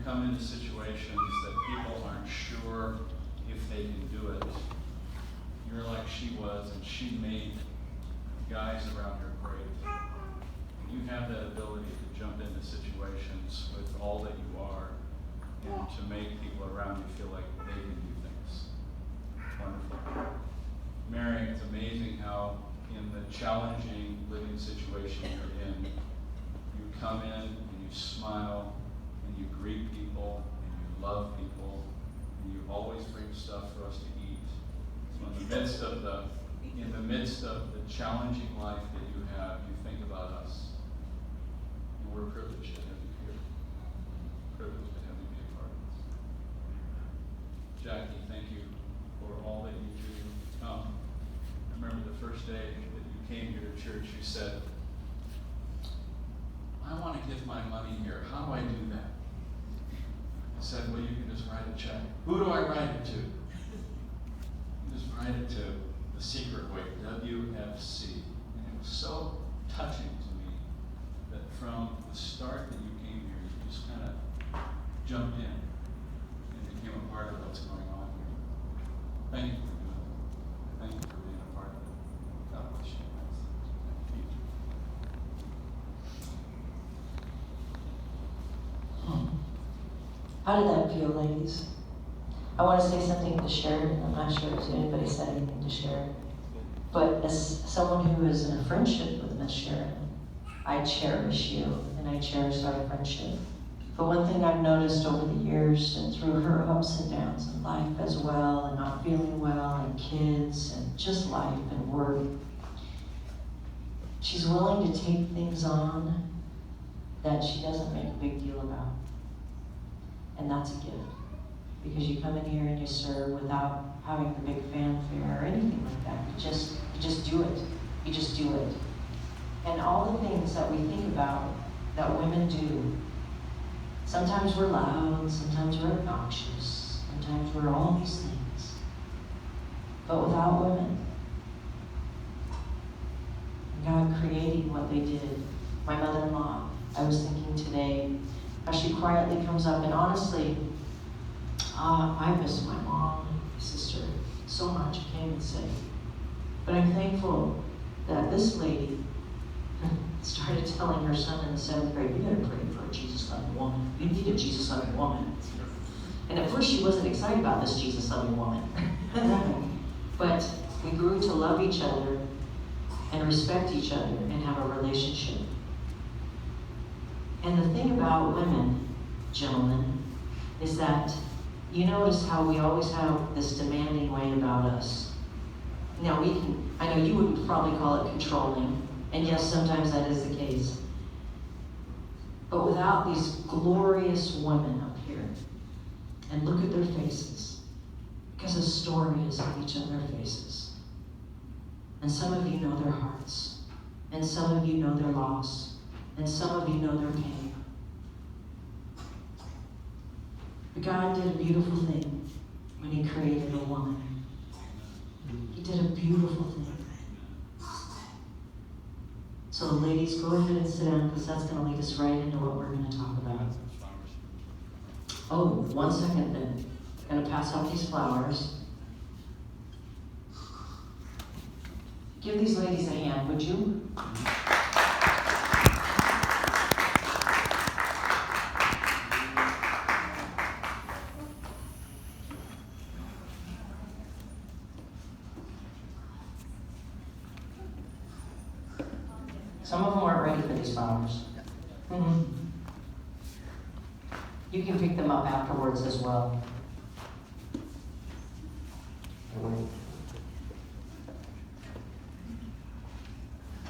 come into situations that people aren't sure if they can do it, you're like she was, and she made guys around her great. And you have that ability to jump into situations with all that you are and to make people around you feel like they can do things. Wonderful. Mary, it's amazing how in the challenging living situation you're in, you come in and you smile and you greet people and you love people and you always bring stuff for us to eat. So in the midst of the challenging life that you have, you think about us. And we're privileged to have you here. Privileged to have you be a part of this. Jackie, thank you for all that you do. I remember the first day that you came here to church, you said, I want to give my money here. How do I do that? I said, well, you can just write a check. Who do I write it to? You just write it to the secret way, WFC. And it was so touching to me that from the start that you came here, you just kind of jumped in and became a part of what's going on here. Thank you for doing it. Thank you for being a part of it. God bless you guys. Thank you. How did that feel, ladies? I want to say something to Sharon. I'm not sure if anybody said anything to Sharon. But as someone who is in a friendship with Miss Sharon, I cherish you and I cherish our friendship. But one thing I've noticed over the years and through her ups and downs in life as well, and not feeling well, and kids, and just life and work, she's willing to take things on that she doesn't make a big deal about. And that's a gift. Because you come in here and you serve without having the big fanfare or anything like that. You just do it. You just do it. And all the things that we think about that women do, sometimes we're loud, sometimes we're obnoxious, sometimes we're all these things. But without women, God creating what they did. My mother-in-law, I was thinking today, how she quietly comes up, and honestly, I miss my mom and my sister so much, I can't even say. But I'm thankful that this lady started telling her son in the 7th grade, you better pray for a Jesus-loving woman. You need a Jesus-loving woman. And at first she wasn't excited about this Jesus-loving woman. But we grew to love each other and respect each other and have a relationship. And the thing about women, gentlemen, is that you notice how we always have this demanding way about us. Now I know you would probably call it controlling, and yes, sometimes that is the case. But without these glorious women up here, and look at their faces, because a story is on each of their faces. And some of you know their hearts, and some of you know their loss, and some of you know their pain. But God did a beautiful thing when He created a woman. He did a beautiful thing. So ladies, go ahead and sit down, because that's going to lead us right into what we're going to talk about. Oh, 1 second then. I'm going to pass out these flowers. Give these ladies a hand, would you? Some of them weren't ready for these flowers. Mm-hmm. You can pick them up afterwards as well.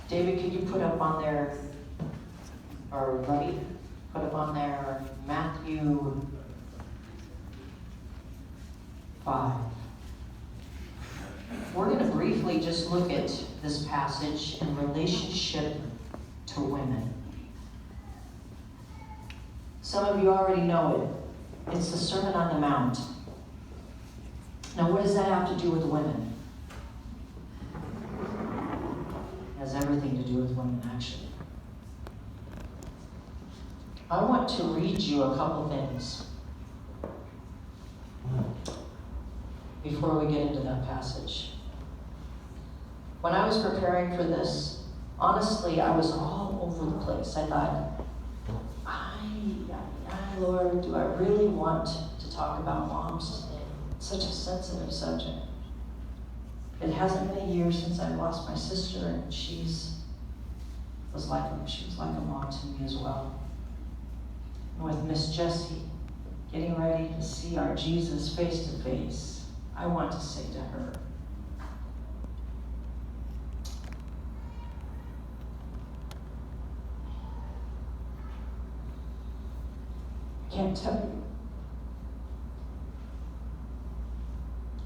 David, could you put up on there, or Buddy, put up on there Matthew 5. We're going to briefly just look at this passage in relationship to women. Some of you already know it. It's the Sermon on the Mount. Now, what does that have to do with women? It has everything to do with women, actually. I want to read you a couple things before we get into that passage. When I was preparing for this, honestly, I was all over the place. I thought, Lord, do I really want to talk about moms today? It's such a sensitive subject. It hasn't been a year since I lost my sister, and she was like a mom to me as well. And with Miss Jessie getting ready to see our Jesus face to face, I want to say to her, I can't tell you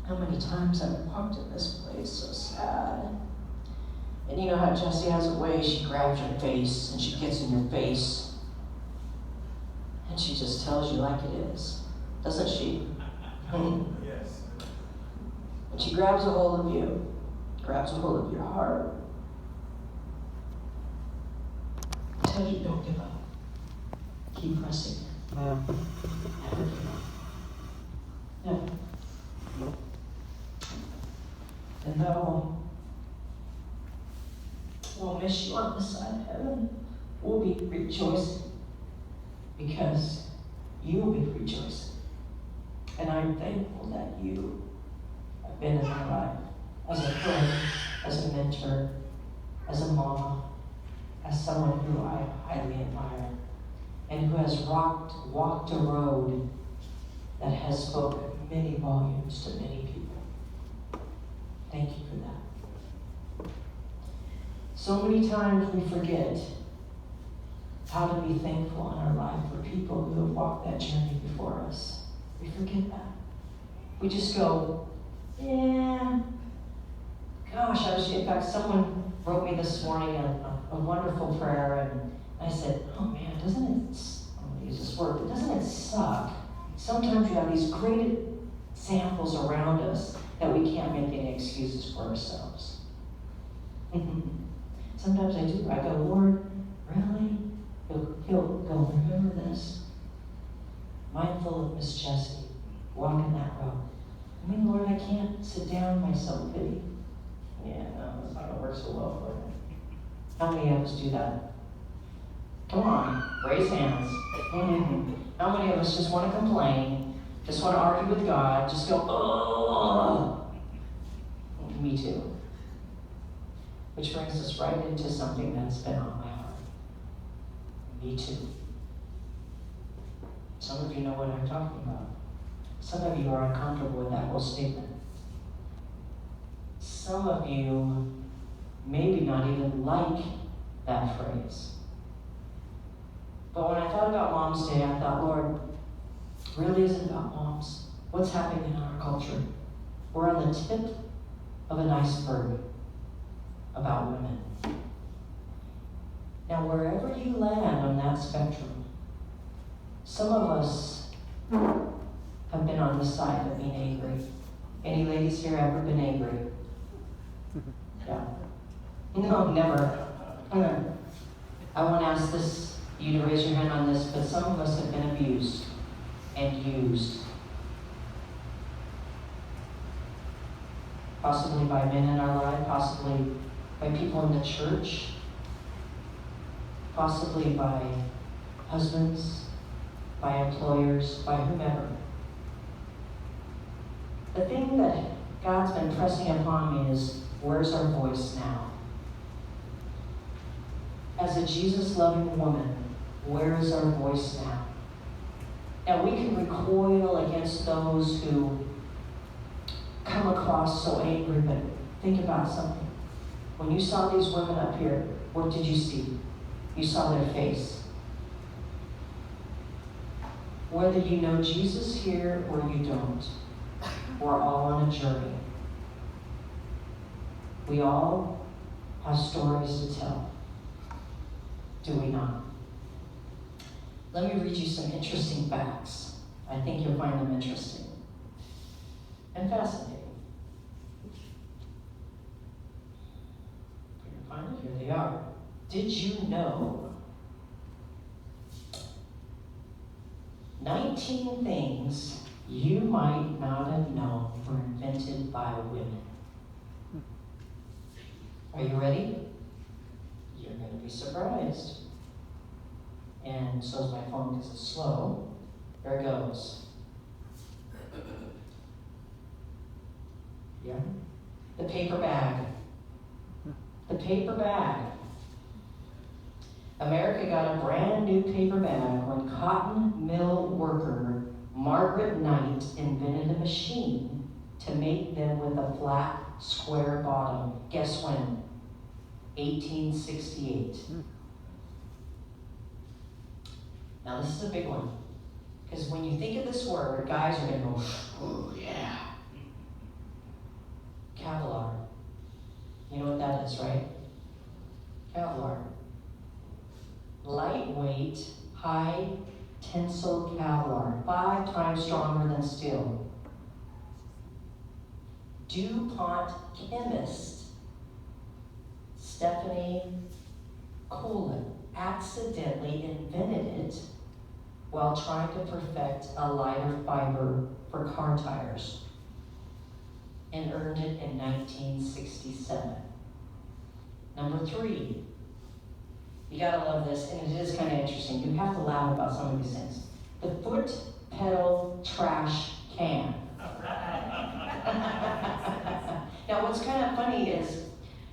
how many times I've walked in this place so sad. And you know how Jessie has a way, she grabs your face and she gets in your face and she just tells you like it is, doesn't she? Yes. And she grabs a hold of you, grabs a hold of your heart, tells you don't give up. Keep pressing. Never give up. Never. And though we'll miss you on this side of heaven, we'll be rejoicing because you will be rejoicing. And I'm thankful that you have been in my life as a friend, as a mentor, as a mama, as someone who I highly admire, and who has walked a road that has spoken many volumes to many people. Thank you for that. So many times we forget how to be thankful in our life for people who have walked that journey before us. We forget that. We just go, yeah, gosh, in fact, someone wrote me this morning a wonderful prayer, and I said, oh man, I'm going to use this word, but doesn't it suck? Sometimes we have these great examples around us that we can't make any excuses for ourselves. Sometimes I do. I go, Lord, really? He'll go, remember this? Mindful of Miss Jessie, walking that road. I mean, Lord, I can't sit down in my self-pity. Yeah, no, it's not going to work so well for me. How many of us do that? Come on, raise hands. How many of us just want to complain, just want to argue with God, just go, oh, me too. Which brings us right into something that's been on my heart. Me too. Some of you know what I'm talking about. Some of you are uncomfortable with that whole statement. Some of you maybe not even like that phrase. But when I thought about Mom's Day, I thought, Lord, really isn't about moms. What's happening in our culture? We're on the tip of an iceberg about women. Now, wherever you land on that spectrum, some of us have been on the side of being angry. Any ladies here ever been angry? Yeah. No, never. I won't ask you to raise your hand on this, but some of us have been abused and used. Possibly by men in our life, possibly by people in the church, possibly by husbands, by employers, by whomever. The thing that God's been pressing upon me is, where's our voice now? As a Jesus-loving woman, where is our voice now? Now, we can recoil against those who come across so angry, but think about something. When you saw these women up here, what did you see? You saw their face. Whether you know Jesus here or you don't, we're all on a journey. We all have stories to tell. Do we not? Let me read you some interesting facts. I think you'll find them interesting and fascinating. If you can find it, here they are. Did you know 19 things you might not have known were invented by women. Are you ready? You're going to be surprised. And so is my phone because it's slow. There it goes. Yeah. The paper bag. The paper bag. America got a brand new paper bag when cotton mill worker Margaret Knight invented a machine to make them with a flat, square bottom. Guess when? 1868. Now this is a big one. Because when you think of this word, guys are going to go, oh yeah. Kevlar. You know what that is, right? Kevlar. Lightweight, high tensile Kevlar, 5 times stronger than steel. DuPont chemist Stephanie Colin accidentally invented it while trying to perfect a lighter fiber for car tires and earned it in 1967. Number 3. You gotta love this, and it is kind of interesting. You have to laugh about some of these things. The foot pedal trash can. Now, what's kind of funny is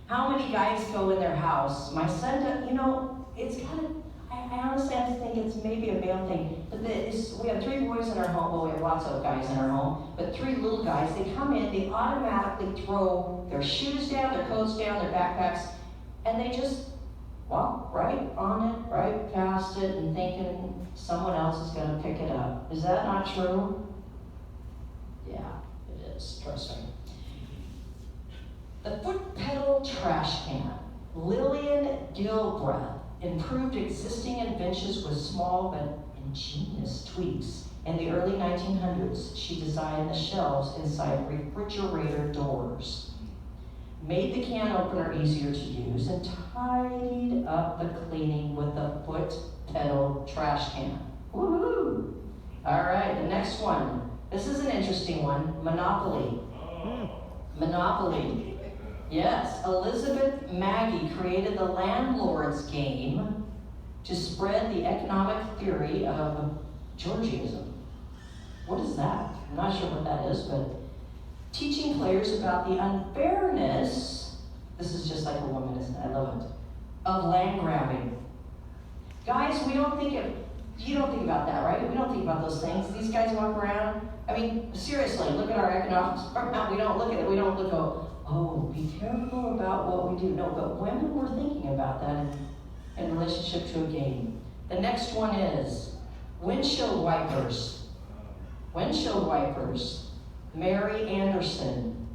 how many guys go in their house. My son, it's kind of, I honestly have to think it's maybe a male thing. But we have 3 boys in our home. Well, we have lots of guys in our home, but 3 little guys. They come in, they automatically throw their shoes down, their coats down, their backpacks, and they just walk right on it, right past it, and thinking someone else is going to pick it up. Is that not true? Yeah, it is. Trust me. The foot pedal trash can. Lillian Gilbreth improved existing inventions with small but ingenious tweaks. In the early 1900s, she designed the shelves inside refrigerator doors, made the can opener easier to use, and tidied up the cleaning with the foot pedal trash can. Woohoo! All right, the next one. This is an interesting one. Monopoly. Monopoly. Yes, Elizabeth Maggie created the landlord's game to spread the economic theory of Georgianism. What is that? I'm not sure what that is, but teaching players about the unfairness, this is just like a woman, isn't it? I love it, of land grabbing. Guys, you don't think about that, right? We don't think about those things. These guys walk around, I mean, seriously, look at our economics program. We don't look at it, we don't look, oh, be careful about what we do. No, but women were thinking about that in relationship to a game. The next one is windshield wipers. Windshield wipers. Mary Anderson.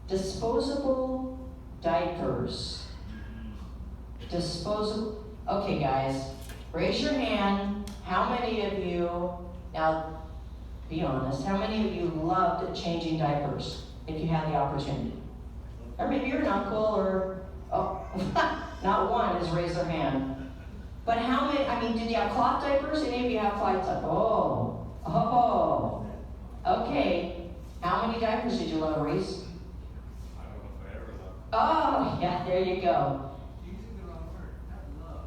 Disposable diapers. Okay, guys, raise your hand. How many of you, now be honest, how many of you loved changing diapers if you had the opportunity? Or maybe you're an uncle, or, not one has raised their hand. But how many, did you have cloth diapers? Any of you have cloth diapers? Okay. How many diapers did you love, Reese? I don't know if I ever loved. Oh, yeah, there you go. You used the wrong word, not love.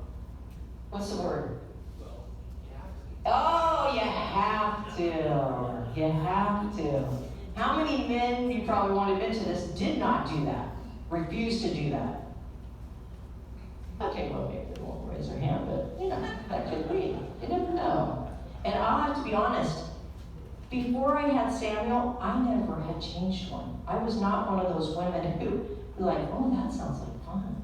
What's the word? Well, you have to. Oh, you have to. You have to. How many men, you probably won't admit to this, did not do that? Refused to do that? Okay, well, maybe they won't raise their hand, but, that could be. You never know. And I'll have to be honest, before I had Samuel, I never had changed one. I was not one of those women who were like, oh, that sounds like fun.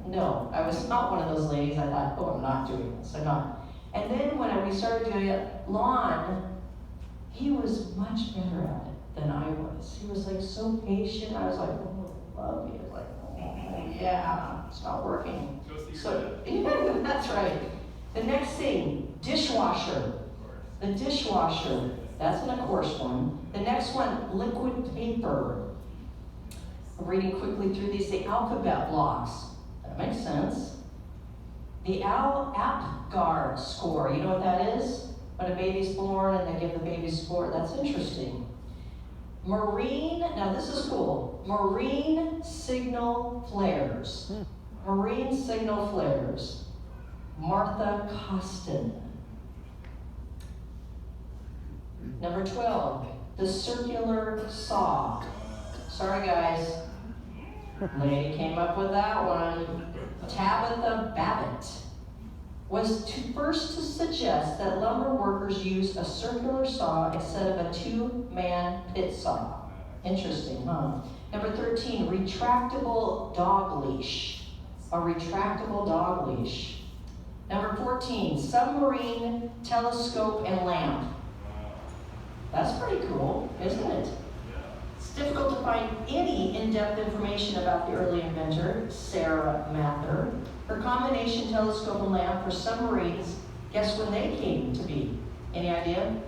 No, I was not one of those ladies. I thought, oh, I'm not doing this. I'm not. And then when we started doing it, Lon, he was much better at it than I was. He was like so patient. I was like, oh, I love you. Like, oh, yeah, it's not working. So, yeah, that's right. The next thing, dishwasher. The dishwasher. That's an of course one. The next one, liquid paper. I'm reading quickly through these. The alphabet blocks. That makes sense. The APGAR score. You know what that is? When when a baby's born and they give the baby support. That's interesting. Marine, now this is cool. Marine signal flares. Marine signal flares. Martha Costin. Number 12, the circular saw. Sorry guys, lady came up with that one. Tabitha Babbitt was first to suggest that lumber workers use a circular saw instead of a two-man pit saw. Interesting, huh? Number 13, retractable dog leash. A retractable dog leash. Number 14, submarine telescope and lamp. That's pretty cool, isn't it? It's difficult to find any in-depth information about the early inventor, Sarah Mather. Her combination telescope and lamp for submarines, guess when they came to be? Any idea?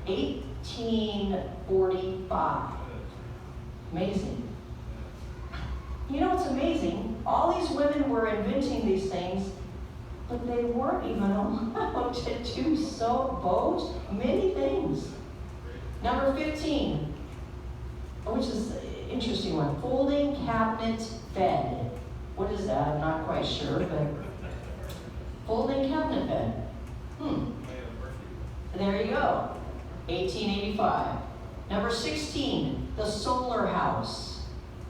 1845. Amazing. You know what's amazing? All these women were inventing these things, but they weren't even allowed to do so boat, many things. Number 15, which is an interesting one, folding cabinet bed. What is that? I'm not quite sure, but folding cabinet bed. There you go, 1885. Number 16, the solar house.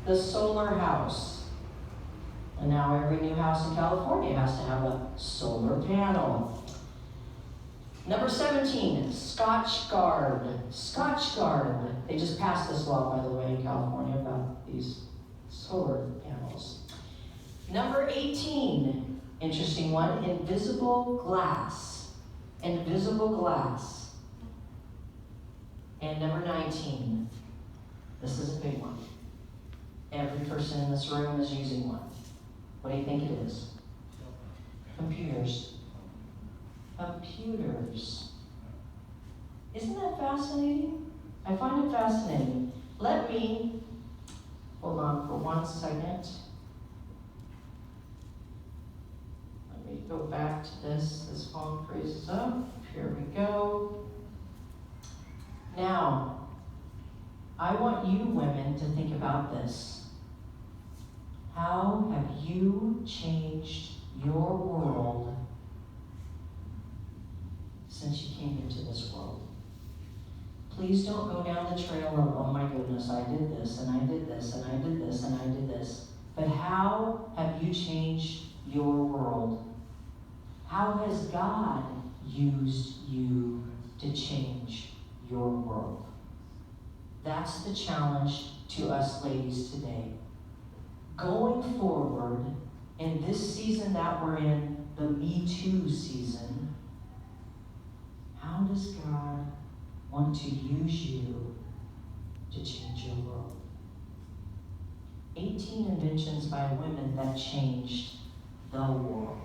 The solar house. And now every new house in California has to have a solar panel. Number 17, Scotch Guard. Scotch Guard. They just passed this law, by the way, in California about these solar panels. Number 18, interesting one, invisible glass. Invisible glass. And number 19, this is a big one. Every person in this room is using one. What do you think it is? Computers. Computers. Isn't that fascinating? I find it fascinating. Let me, hold on for 1 second. Let me go back to this. This phone freezes up. Here we go. Now, I want you women to think about this. How have you changed your world since you came into this world? Please don't go down the trail of, oh my goodness, I did this, and I did this, and I did this, and I did this. But how have you changed your world? How has God used you to change your world? That's the challenge to us ladies today. Going forward, in this season that we're in, the Me Too season, how does God want to use you to change your world? 18 inventions by women that changed the world.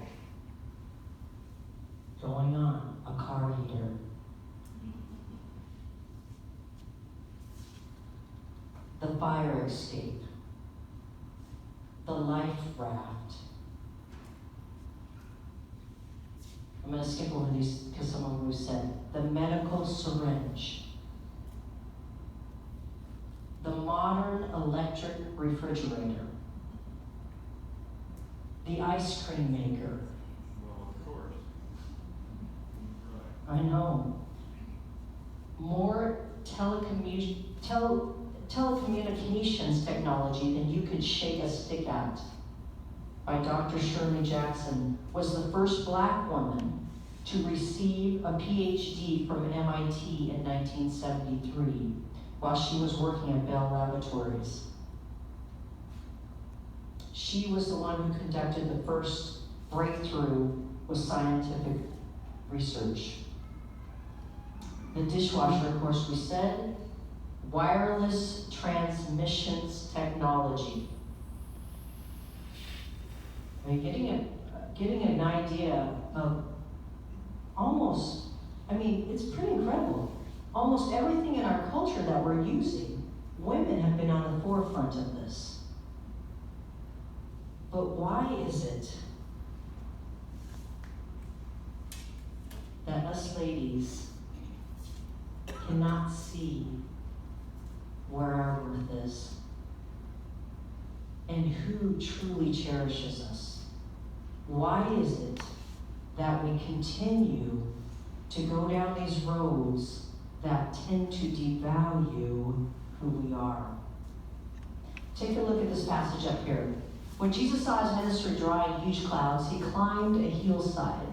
Going on, a car heater. The fire escape. The life raft. I'm going to skip over these because some of them were said. The medical syringe. The modern electric refrigerator. The ice cream maker. Well, of course. I know. More telecommunications technology than you could shake a stick at. By Dr. Shirley Jackson, was the first black woman to receive a PhD from MIT in 1973 while she was working at Bell Laboratories. She was the one who conducted the first breakthrough with scientific research. The dishwasher, of course, we said, wireless transmissions technology. Are you getting an idea of almost, it's pretty incredible. Almost everything in our culture that we're using, women have been on the forefront of this. But why is it that us ladies cannot see where our worth is and who truly cherishes us. Why is it that we continue to go down these roads that tend to devalue who we are? Take a look at this passage up here. When Jesus saw his ministry drawing huge crowds, he climbed a hillside.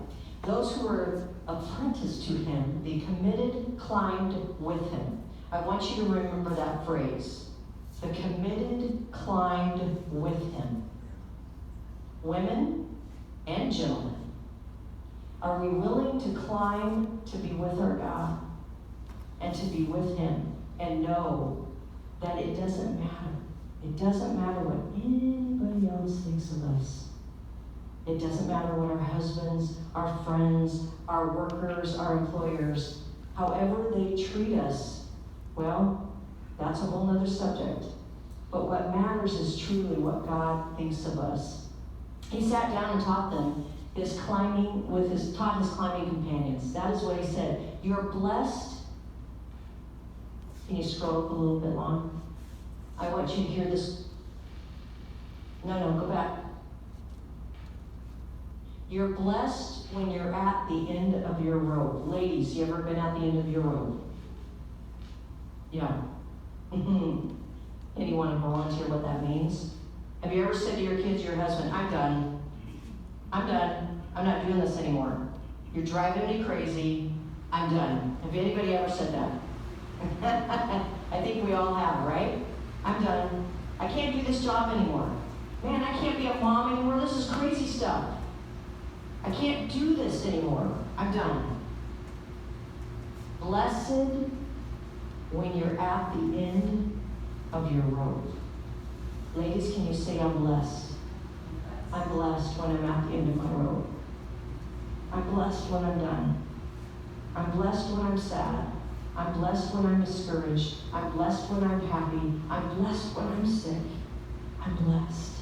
Those who were apprenticed to him, the committed, climbed with him. I want you to remember that phrase. The committed climbed with him. Women and gentlemen, are we willing to climb to be with our God and to be with him and know that it doesn't matter? It doesn't matter what anybody else thinks of us. It doesn't matter what our husbands, our friends, our workers, our employers, however they treat us. Well, that's a whole other subject. But what matters is truly what God thinks of us. He sat down and taught them taught his climbing companions. That is what he said. You're blessed. Can you scroll up a little bit long? I want you to hear this. No, go back. You're blessed when you're at the end of your rope. Ladies, you ever been at the end of your rope? Yeah. Anyone volunteer what that means? Have you ever said to your kids, your husband, I'm done. I'm done. I'm not doing this anymore. You're driving me crazy. I'm done. Have anybody ever said that? I think we all have, right? I'm done. I can't do this job anymore. Man, I can't be a mom anymore. This is crazy stuff. I can't do this anymore. I'm done. Blessed when you're at the end of your rope. Ladies, can you say, I'm blessed? I'm blessed when I'm at the end of my rope. I'm blessed when I'm done. I'm blessed when I'm sad. I'm blessed when I'm discouraged. I'm blessed when I'm happy. I'm blessed when I'm sick. I'm blessed.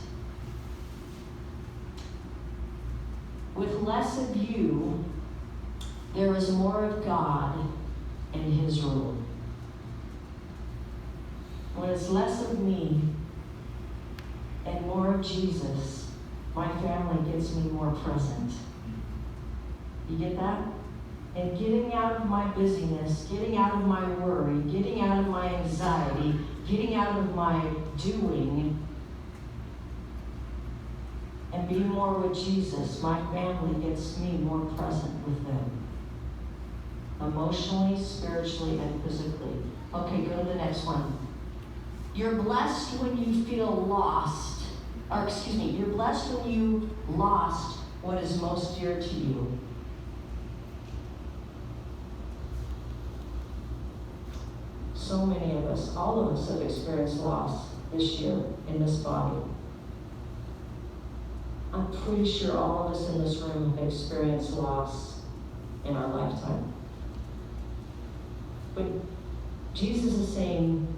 With less of you, there is more of God and his rule. When it's less of me and more of Jesus, my family gets me more present. You get that? And getting out of my busyness, getting out of my worry, getting out of my anxiety, getting out of my doing, and being more with Jesus, my family gets me more present with them. Emotionally, spiritually, and physically. Okay, go to the next one. You're blessed when you feel lost. You're blessed when you lost what is most dear to you. So many of us, all of us have experienced loss this year in this body. I'm pretty sure all of us in this room have experienced loss in our lifetime. But Jesus is saying,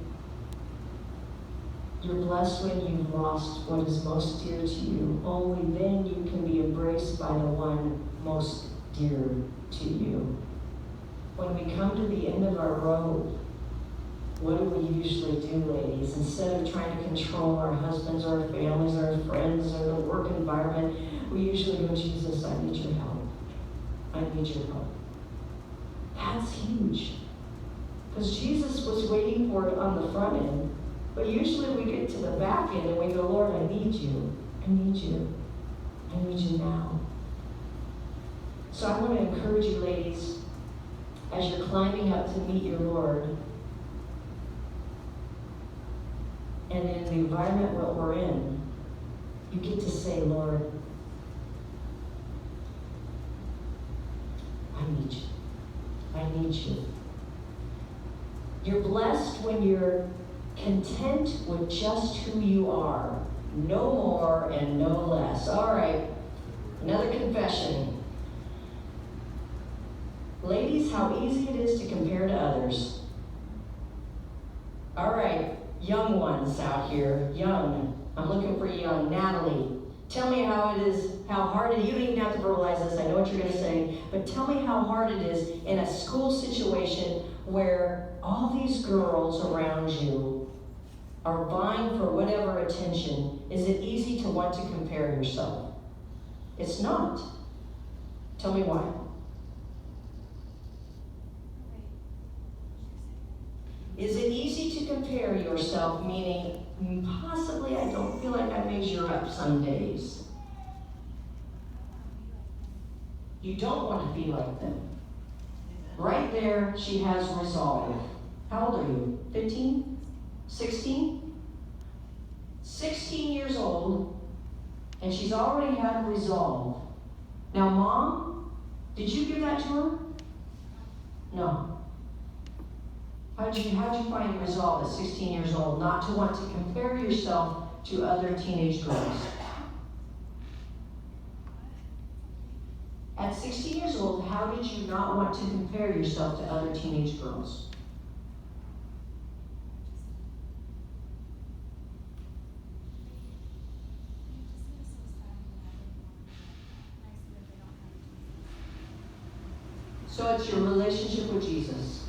you're blessed when you've lost what is most dear to you. Only then you can be embraced by the one most dear to you. When we come to the end of our road, what do we usually do, ladies? Instead of trying to control our husbands, or our families, or our friends, or the work environment, we usually go, Jesus, I need your help. I need your help. That's huge. Because Jesus was waiting for it on the front end, but usually we get to the back end and we go, Lord, I need you. I need you. I need you now. So I want to encourage you, ladies, as you're climbing up to meet your Lord, and in the environment what we're in, you get to say, Lord, I need you. I need you. You're blessed when you're content with just who you are. No more and no less. All right, another confession. Ladies, how easy it is to compare to others. All right, young ones out here, young. I'm looking for young. Natalie, Tell me how it is, how hard it is. You don't even have to verbalize this, I know what you're going to say, but tell me how hard it is in a school situation where all these girls around you are vying for whatever attention. Is it easy to want to compare yourself? It's not. Tell me why. Is it easy to compare yourself, meaning possibly I don't feel like I measure up some days? You don't want to be like them. Right there, she has resolve. How old are you? 15? 16? 16 years old, and she's already had resolve. Now, Mom, did you give that to her? No. How'd you find resolve at 16 years old not to want to compare yourself to other teenage girls? At 16 years old, how did you not want to compare yourself to other teenage girls? So it's your relationship with Jesus.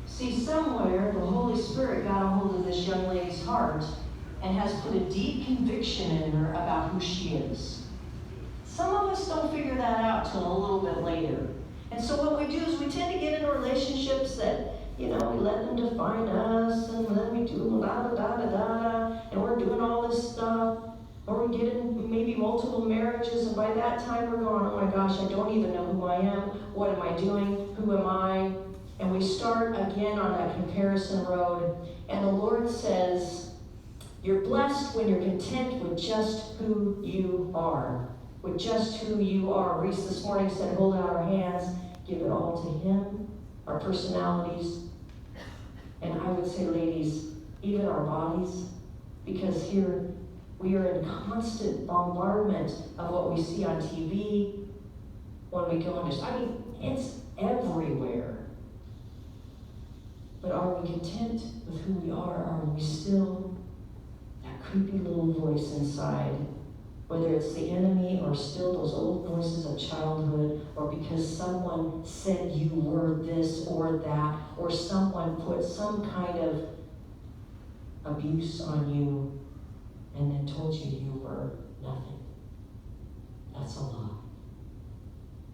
See, somewhere the Holy Spirit got a hold of this young lady's heart and has put a deep conviction in her about who she is. Some of us don't figure that out till a little bit later. And so what we do is we tend to get into relationships that, we let them define us, and then we do da-da-da-da-da, and we're doing all this stuff. Or we get in maybe multiple marriages, and by that time we're going, oh my gosh, I don't even know who I am. What am I doing? Who am I? And we start again on that comparison road. And the Lord says, you're blessed when you're content with just who you are. With just who you are. Reese this morning said, hold out our hands, give it all to Him, our personalities. And I would say, ladies, even our bodies, because here we are in constant bombardment of what we see on TV, when we go into, it's everywhere. But are we content with who we are? Are we still that creepy little voice inside? Whether it's the enemy or still those old voices of childhood, or because someone said you were this or that, or someone put some kind of abuse on you and then told you you were nothing. That's a lie.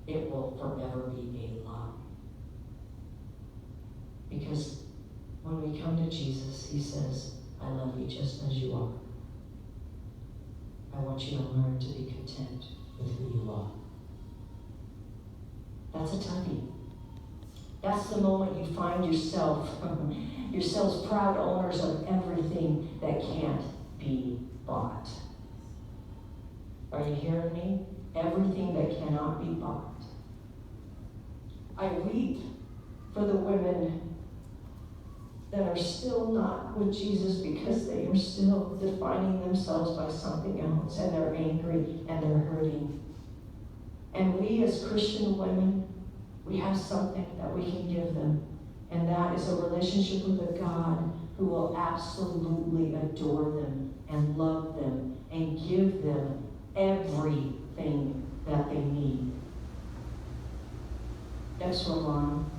It will forever be a lie. Because when we come to Jesus, He says, I love you just as you are. I want you to learn to be content with who you are. That's a toughie. That's the moment you find yourselves proud owners of everything that can't be bought. Are you hearing me? Everything that cannot be bought. I weep for the women that are still not with Jesus because they are still defining themselves by something else, and they're angry and they're hurting. And we as Christian women, we have something that we can give them, and that is a relationship with a God who will absolutely adore them and love them and give them everything that they need. Next one, Mom.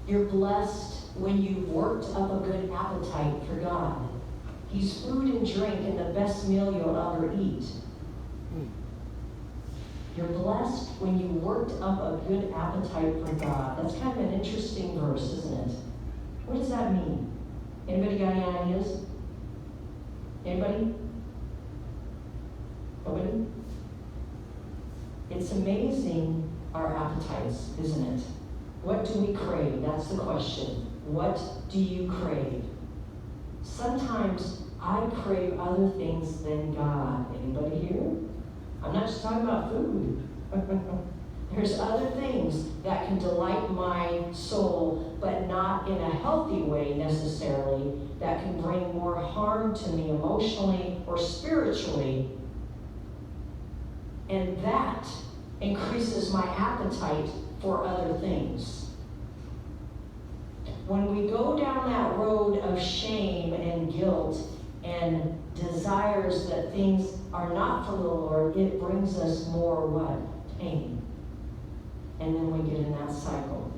You're blessed when you've worked up a good appetite for God. He's food and drink and the best meal you'll ever eat. You're blessed when you worked up a good appetite for God. That's kind of an interesting verse, isn't it? What does that mean? Anybody got any ideas? Anybody? Nobody? It's amazing, our appetites, isn't it? What do we crave? That's the question. What do you crave? Sometimes I crave other things than God. Anybody here? I'm not just talking about food. There's other things that can delight my soul, but not in a healthy way necessarily, that can bring more harm to me emotionally or spiritually. And that increases my appetite for other things. When we go down that road of shame and guilt, and desires that things are not from the Lord, it brings us more what? Pain. And then we get in that cycle.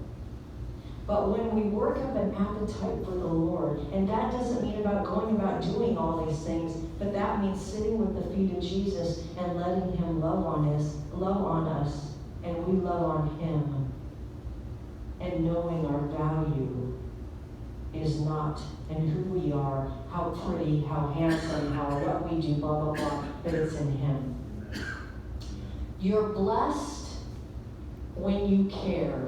But when we work up an appetite for the Lord, and that doesn't mean about going about doing all these things, but that means sitting with the feet of Jesus and letting him love on us, and we love on him, and knowing our value is not in who we are, how pretty, how handsome, how what we do, blah, blah, blah, but it's in him. You're blessed when you care.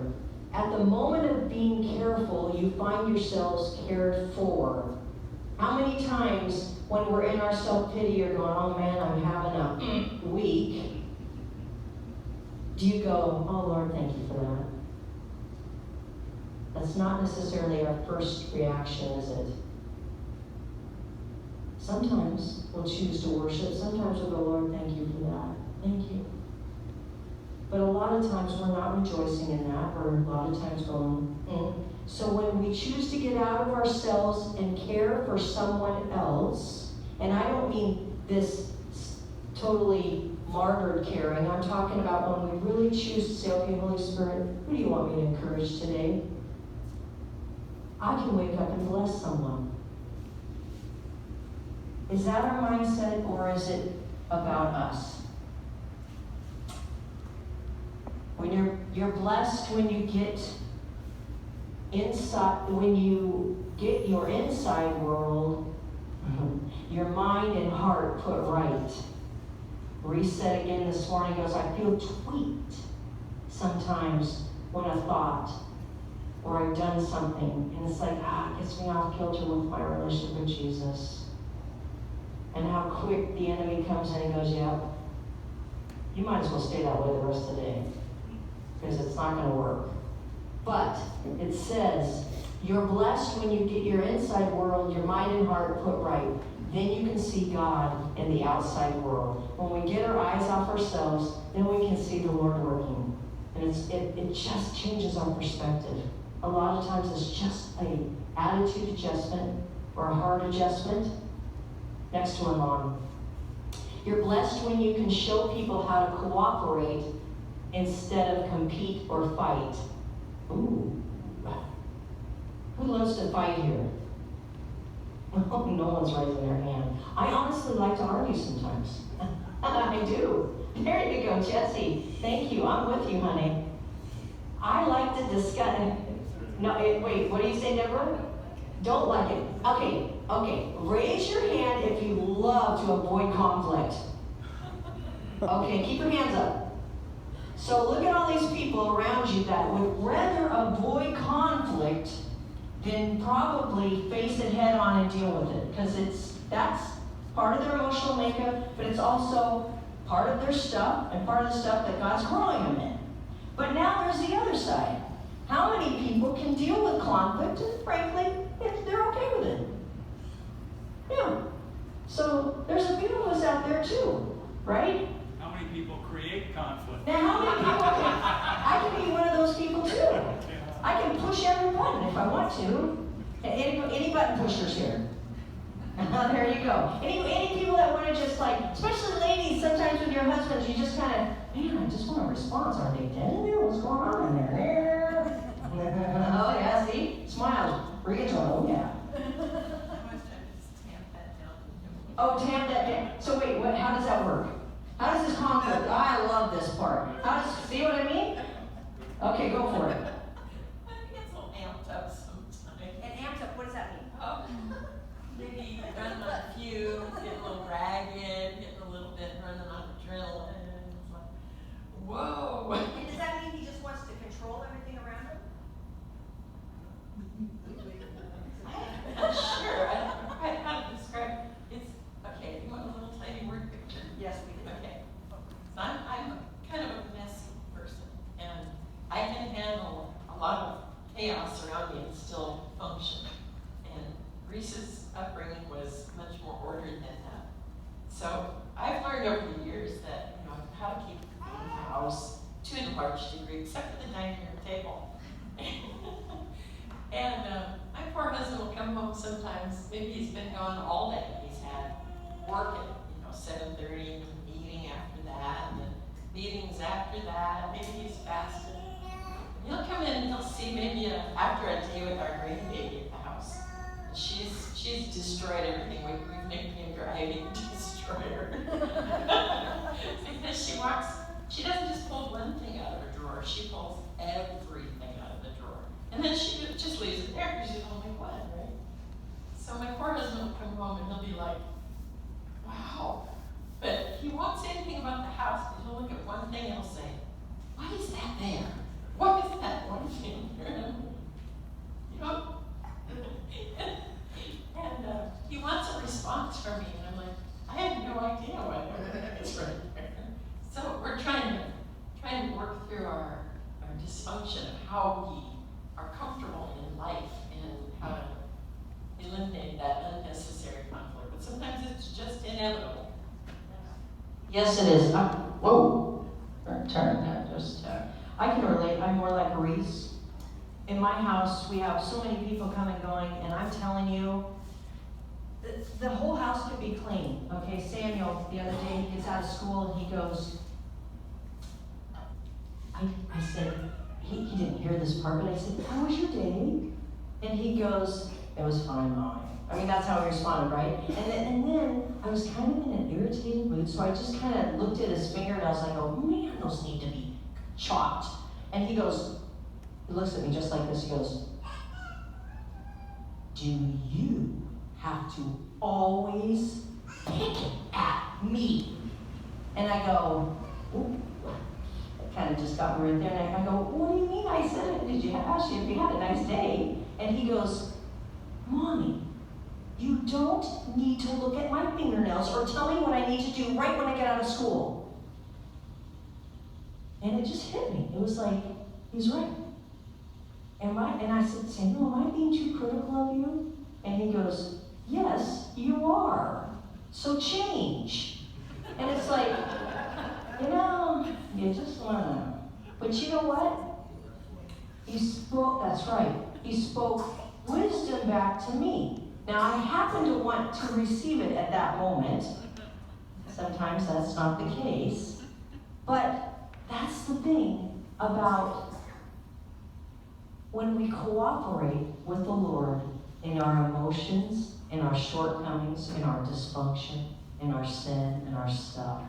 At the moment of being careful, you find yourselves cared for. How many times when we're in our self-pity or going, oh man, I'm having a week, do you go, oh Lord, thank you for that? That's not necessarily our first reaction, is it? Sometimes we'll choose to worship. Sometimes we'll go, Lord, thank you for that. Thank you. But a lot of times we're not rejoicing in that. We're a lot of times going, So when we choose to get out of ourselves and care for someone else, and I don't mean this totally martyred caring. I'm talking about when we really choose to say, okay, Holy Spirit, who do you want me to encourage today? I can wake up and bless someone. Is that our mindset, or is it about us? When you're blessed when you get inside, when you get your inside world, your mind and heart put right. Reset again this morning goes, I feel tweaked sometimes when a thought or I've done something, and it's like, it gets me off kilter with my relationship with Jesus. And how quick the enemy comes in and goes, yeah, you might as well stay that way the rest of the day, because it's not going to work. But it says, you're blessed when you get your inside world, your mind and heart put right. Then you can see God in the outside world. When we get our eyes off ourselves, then we can see the Lord working. And it just changes our perspective. A lot of times it's just an attitude adjustment or a heart adjustment. Next one on. You're blessed when you can show people how to cooperate instead of compete or fight. Ooh. Who loves to fight here? Oh, no one's raising their hand. I honestly like to argue sometimes. I do. There you go, Jesse. Thank you. I'm with you, honey. I like to discuss. No, wait, what do you say, Deborah? Don't like it. Okay. Raise your hand if you love to avoid conflict. Okay, keep your hands up. So look at all these people around you that would rather avoid conflict than probably face it head on and deal with it. Because that's part of their emotional makeup, but it's also part of their stuff and part of the stuff that God's growing them in. But now there's the other side. How many people can deal with conflict and frankly, they're okay with it? Yeah. So there's a few of us out there too, right? How many people create conflict? Now how many people I can be one of those people too. I can push every button if I want to. Any button pushers here? There you go. Any people that want to just especially ladies, sometimes with your husbands, you just kind of, man, I just want a response. Are they dead in there? What's going on in there? Oh yeah, see? Smiles. Bring it to them. Oh yeah. Oh, tamp that down. So wait, how does that work? How does this conflict? I love this part. See what I mean? Okay, go for it. I think it's a little amped up sometimes. And amped up, what does that mean? Oh, maybe running on fumes, getting a little ragged, getting a little bit running on adrenaline. It's like, whoa. And does that mean he just wants to control everything around him? I'm not sure. I don't know quite how to describe it. It's, okay, you want a little tiny word picture? Yes, we do. Okay. So I'm kind of a messy person, and I can handle a lot of chaos around me and still function. And Reese's upbringing was much more ordered than that. So I've learned over the years that, how to keep a clean house to a large degree, except for the dining room table. And my poor husband will come home sometimes, maybe he's been gone all day, he's had work at 7:30 and meeting after that, and then meetings after that. Maybe he's fasted. He'll come in and he'll see maybe after a day with our grandbaby at the house. And she's destroyed everything. We've nicknamed her Ivy Destroyer. Because she doesn't just pull one thing out of her drawer, she pulls everything out of the drawer. And then she just leaves it there because she's only one, right? So my poor husband will come home and he'll be like, wow. But he won't say anything about the house, but he'll look at one thing and he'll say, why is that there? What is that one thing there? You know? And he wants a response from me, and I'm like, I have no idea what is right there. So we're trying to work through our dysfunction of how we are comfortable in life and how to eliminate that unnecessary conflict. But sometimes it's just inevitable. Yes, it is. Whoa. Turn that. I can relate. I'm more like Reese. In my house, we have so many people coming and going, and I'm telling you, the whole house could be clean. Okay, Samuel, the other day, he gets out of school and he goes, I said, he didn't hear this part, but I said, how was your day? And he goes, it was fine, Mom. I mean, that's how he responded, right? And then I was kind of in an irritated mood, so I just kind of looked at his finger and I was like, oh man, those need to be chopped. And he goes, he looks at me just like this, he goes, do you have to always pick at me? And I go, ooh. Kind of just got me right there, and I go, what do you mean I said it? Did you ask you if you had a nice day? And he goes, Mommy, you don't need to look at my fingernails or tell me what I need to do right when I get out of school. And it just hit me. It was like, he's right. And I said, Samuel, am I being too critical of you? And he goes, yes, you are. So change. And it's like, you just learn. But you know what? He spoke, that's right. He spoke wisdom back to me. Now, I happen to want to receive it at that moment. Sometimes that's not the case. But that's the thing about when we cooperate with the Lord in our emotions, in our shortcomings, in our dysfunction, in our sin, in our stuff.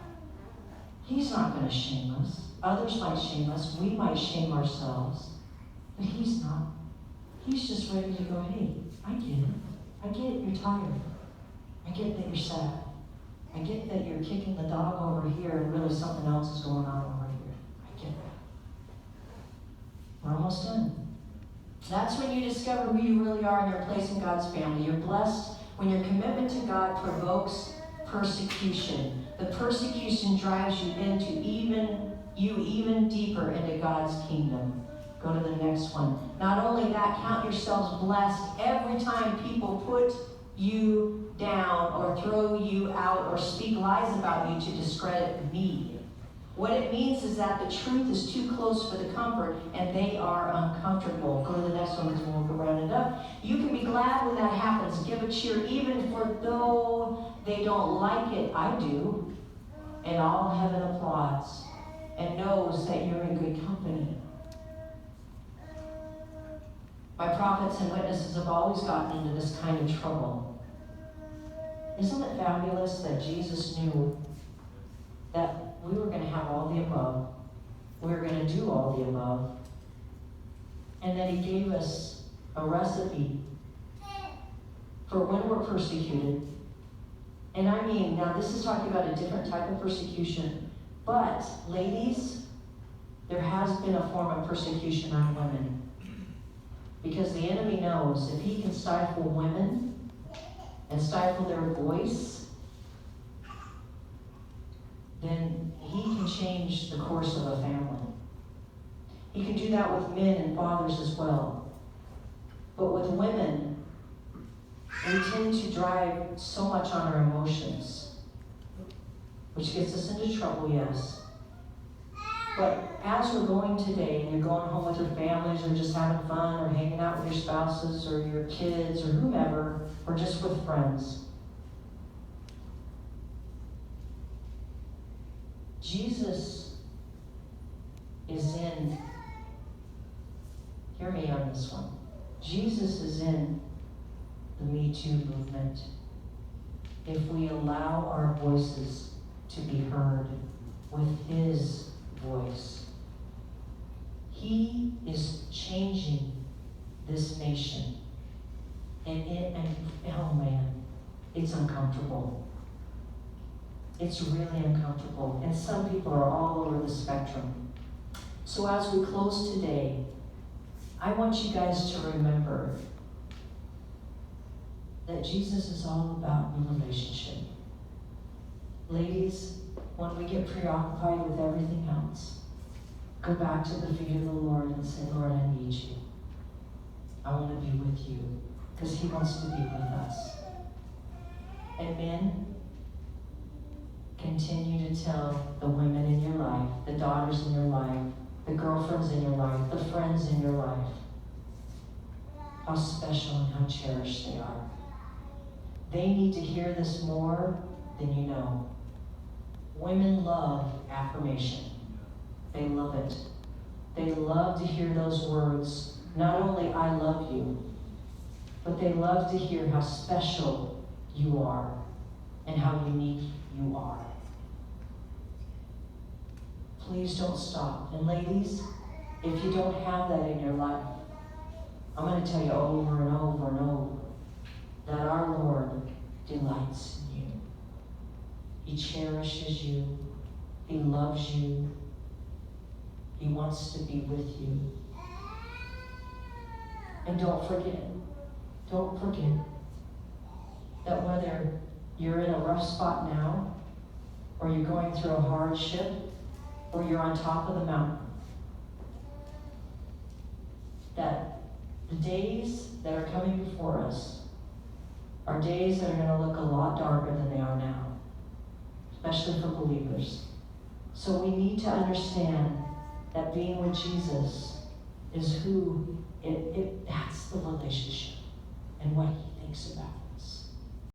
He's not going to shame us. Others might shame us. We might shame ourselves. But he's not. He's just ready to go, hey, I get it. I get it, you're tired. I get that you're sad. I get that you're kicking the dog over here and really something else is going on over here. I get that. We're almost done. That's when you discover who you really are in your place in God's family. You're blessed when your commitment to God provokes persecution. The persecution drives you into even deeper into God's kingdom. Go to the next one. Not only that, count yourselves blessed every time people put you down or throw you out or speak lies about you to discredit me. What it means is that the truth is too close for the comfort and they are uncomfortable. Go to the next one and we'll round it up. You can be glad when that happens. Give a cheer even for though they don't like it. I do. And all heaven applauds and knows that you're in good company. My prophets and witnesses have always gotten into this kind of trouble. Isn't it fabulous that Jesus knew that we were going to have all the above, we were going to do all the above, and that he gave us a recipe for when we're persecuted. And I mean, now this is talking about a different type of persecution, but ladies, there has been a form of persecution on women. Because the enemy knows if he can stifle women and stifle their voice, then he can change the course of a family. He can do that with men and fathers as well. But with women, we tend to drive so much on our emotions, which gets us into trouble, yes. But as we're going today, and you're going home with your families, or just having fun, or hanging out with your spouses, or your kids, or whomever, or just with friends, Jesus is in, hear me on this one, Jesus is in the Me Too movement. If we allow our voices to be heard with his voice, he is changing this nation. And oh man, it's uncomfortable. It's really uncomfortable. And some people are all over the spectrum. So as we close today, I want you guys to remember that Jesus is all about your relationship. Ladies, when we get preoccupied with everything else, go back to the feet of the Lord and say, Lord, I need you. I want to be with you, because he wants to be with us. And men, continue to tell the women in your life, the daughters in your life, the girlfriends in your life, the friends in your life, how special and how cherished they are. They need to hear this more than you know. Women love affirmation. They love it. They love to hear those words. Not only I love you, but they love to hear how special you are and how unique you are. Please don't stop. And ladies, if you don't have that in your life, I'm going to tell you over and over and over that our Lord delights in you. He cherishes you. He loves you. He wants to be with you. And don't forget that whether you're in a rough spot now, or you're going through a hardship, or you're on top of the mountain, that the days that are coming before us are days that are going to look a lot darker than they are now, especially for believers. So we need to understand that being with Jesus is who, that's the relationship and what he thinks about.